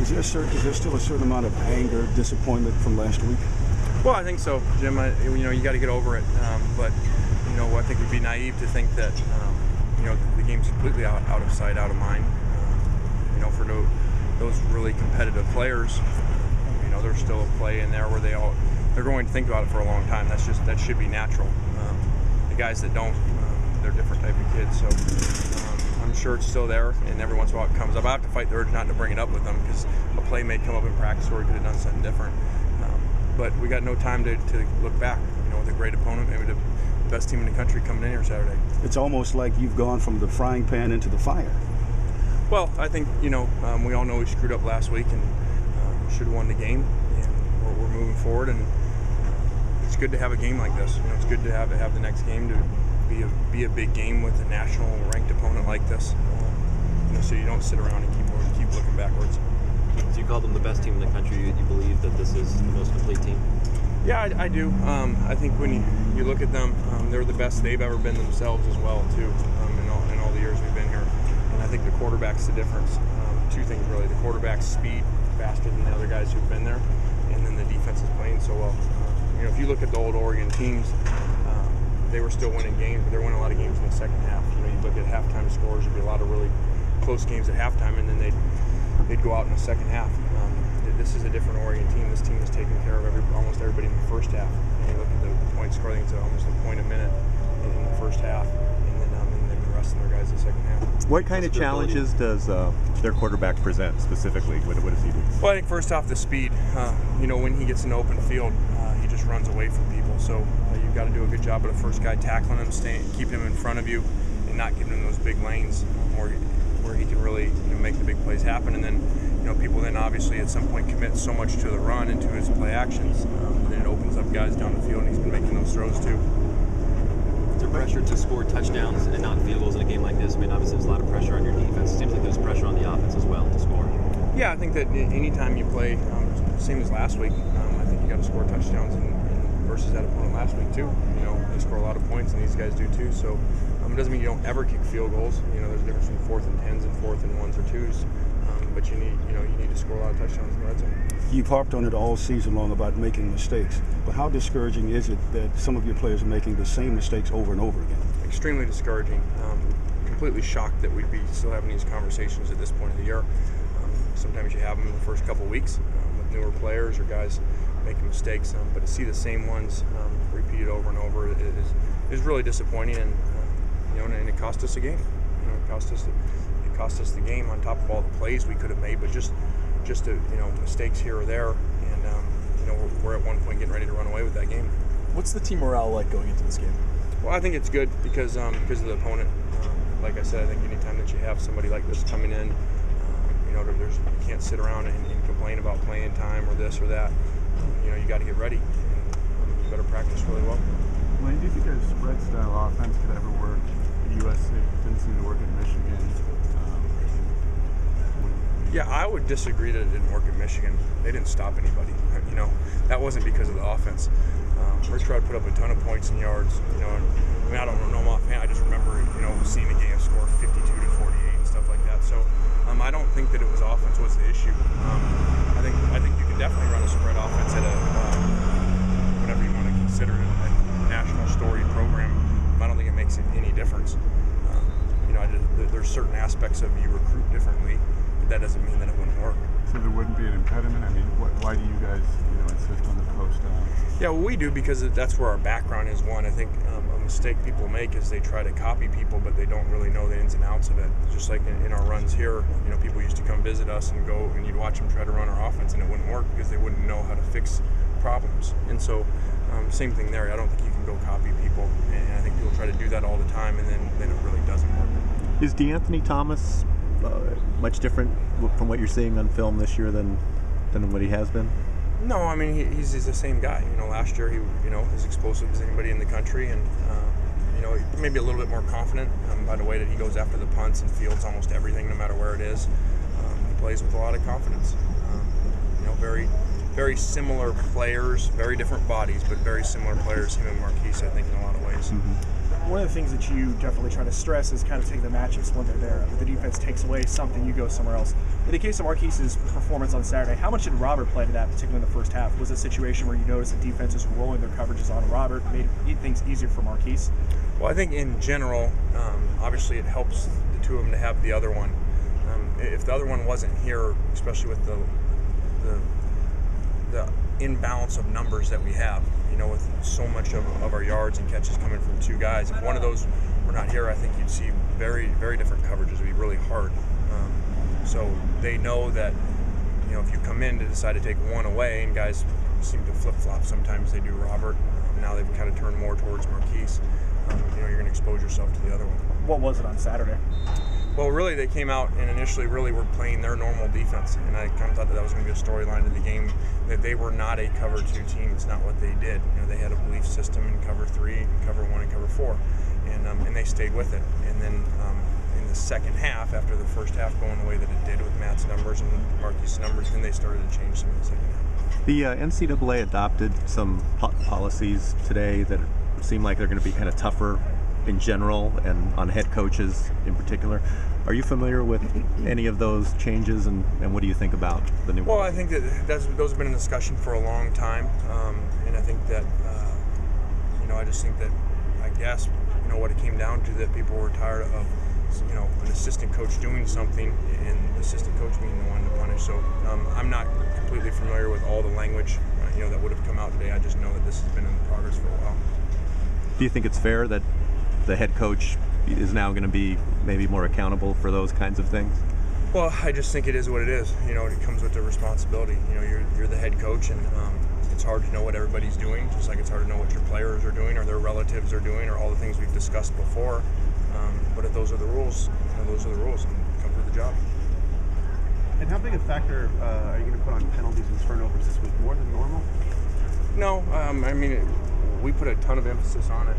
Is there still a certain amount of anger, disappointment from last week? Well, I think so, Jim. You got to get over it. But I think we'd be naive to think that the game's completely out of sight, out of mind. For those really competitive players, there's still a play in there where they're going to think about it for a long time. That should be natural. The guys that don't, they're a different type of kids. So I'm sure it's still there, and every once in a while it comes up. I have to fight the urge not to bring it up with them because a play may come up in practice where we could have done something different. But we got no time to look back. With a great opponent, maybe the best team in the country coming in here Saturday. It's almost like you've gone from the frying pan into the fire. Well, I think we all know we screwed up last week and should have won the game, and we're moving forward. And it's good to have a game like this. It's good to have the next game to be a big game with a national ranked opponent like this. So you don't sit around and keep looking backwards. So you call them the best team in the country. You believe that this is the most complete team? Yeah, I do. I think when you look at them, they're the best they've ever been themselves as well, too, in all the years we've been here. And I think the quarterback's the difference. Two things, really. The quarterback's speed, faster than the other guys who've been there, and then the defense is playing so well. If you look at the old Oregon teams, they were still winning games, but they're winning a lot of games in the second half. You look at halftime scores, there'd be a lot of really close games at halftime, and then they'd go out in the second half. This is a different Oregon team. This team is taking care of almost everybody in the first half. And you look at the point score, I think it's almost a point a minute in the first half, and then the rest of their guys in the second half. What kind of challenges does their quarterback present specifically? What does he do? Well, I think first off, the speed. When he gets in the open field, he just runs away from people. So you've got to do a good job of the first guy tackling him, keeping him in front of you, and not giving him those big lanes where he can really make the big plays happen. And then people then obviously at some point commit so much to the run and to his play actions, and then it opens up guys down the field, and he's been making those throws too. Is there pressure to score touchdowns and not field goals in a game like this? I mean, obviously there's a lot of pressure on your defense. It seems like there's pressure on the offense as well to score. Yeah, I think that anytime you play, same as last week, I think you got to score touchdowns versus that opponent last week too. They score a lot of points, and these guys do too. So it doesn't mean you don't ever kick field goals. There's a difference between 4th and 10s and 4th and 1s or 2s. But you need to score a lot of touchdowns in the red zone. You've harped on it all season long about making mistakes. But how discouraging is it that some of your players are making the same mistakes over and over again? Extremely discouraging. Completely shocked that we'd be still having these conversations at this point of the year. Sometimes you have them in the first couple of weeks with newer players or guys making mistakes. But to see the same ones repeated over and over is really disappointing, and and it cost us a game. It cost us the game on top of all the plays we could have made, but just mistakes here or there, and we're at one point getting ready to run away with that game. What's the team morale like going into this game? Well, I think it's good because of the opponent. Like I said, I think anytime that you have somebody like this coming in, you can't sit around and complain about playing time or this or that. You got to get ready, and you better practice really well. Wayne, do you think a spread style offense could ever work at USC? It didn't seem to work at Michigan. Yeah, I would disagree that it didn't work at Michigan. They didn't stop anybody. That wasn't because of the offense. Rich Rod put up a ton of points and yards. I don't know them offhand. I just remember, seeing the game score 52 to 48 and stuff like that. So I don't think that it was offense was the issue. I think you can definitely run a spread offense at a whatever you want to consider it, a national storied program. I don't think it makes any difference. There's certain aspects of you recruit differently. That doesn't mean that it wouldn't work. So there wouldn't be an impediment? I mean, why do you guys, insist on the post? Yeah, well, we do because that's where our background is. One, I think a mistake people make is they try to copy people, but they don't really know the ins and outs of it. Just like in our runs here, people used to come visit us and go, and you'd watch them try to run our offense, and it wouldn't work because they wouldn't know how to fix problems. And so, same thing there. I don't think you can go copy people, and I think people try to do that all the time, and then it really doesn't work. Is DeAnthony Thomas much different from what you're seeing on film this year than what he has been? No, I mean he's the same guy. Last year he as explosive as anybody in the country, and maybe a little bit more confident by the way that he goes after the punts and fields almost everything, no matter where it is. He plays with a lot of confidence. Very, very similar players, very different bodies, but very similar players. Him and Marquise, I think, in a lot of ways. Mm-hmm. one of the things that you definitely try to stress is kind of taking the matchups when they're there. If the defense takes away something, you go somewhere else. In the case of Marquise's performance on Saturday, how much did Robert play to that, particularly in the first half? Was it a situation where you noticed the defenses rolling their coverages on Robert, made things easier for Marquise? Well, I think in general, obviously it helps the two of them to have the other one. If the other one wasn't here, especially with the imbalance of numbers that we have, with so much of our yards and catches coming from two guys, if one of those were not here, I think you'd see very, very different coverages. It'd be really hard. So they know that, if you come in to decide to take one away, and guys seem to flip-flop. Sometimes they do Robert. Now they've kind of turned more towards Marquise. You're going to expose yourself to the other one. What was it on Saturday? Well, really, they came out and initially really were playing their normal defense, and I kind of thought that was going to be a storyline of the game, that they were not a cover 2 team. It's not what they did. They had a belief system in cover 3, and cover 1, and cover 4, and they stayed with it. And then in the second half, after the first half going the way that it did with Matt's numbers and Marquise's numbers, then they started to change some in the second half. The NCAA adopted some policies today that seem like they're going to be kind of tougher in general and on head coaches in particular. Are you familiar with any of those changes, and what do you think about the new Well, I think that those have been in discussion for a long time, and I think that, I just think that, I guess, what it came down to, that people were tired of, an assistant coach doing something and the assistant coach being the one to punish. So I'm not completely familiar with all the language, that would have come out today. I just know that this has been in progress for a while. Do you think it's fair that the head coach is now going to be maybe more accountable for those kinds of things? Well, I just think it is what it is. It comes with the responsibility. You're the head coach, and it's hard to know what everybody's doing, just like it's hard to know what your players are doing or their relatives are doing or all the things we've discussed before. But if those are the rules, those are the rules, and come for the job. And how big a factor are you going to put on penalties and turnovers this week? More than normal? No, we put a ton of emphasis on it.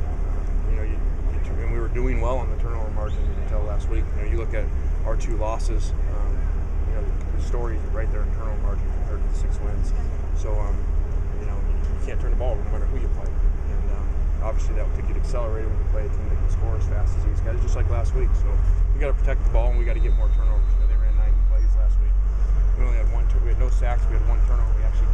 And we were doing well on the turnover margin until last week. You look at our 2 losses, the story is right there in turnover margin compared to the 6 wins. So, you can't turn the ball no matter who you play. And obviously that could get accelerated when you play a team that can score as fast as these guys, just like last week. So we got to protect the ball, and we got to get more turnovers. They ran 90 plays last week. We only had we had no sacks. We had 1 turnover. We actually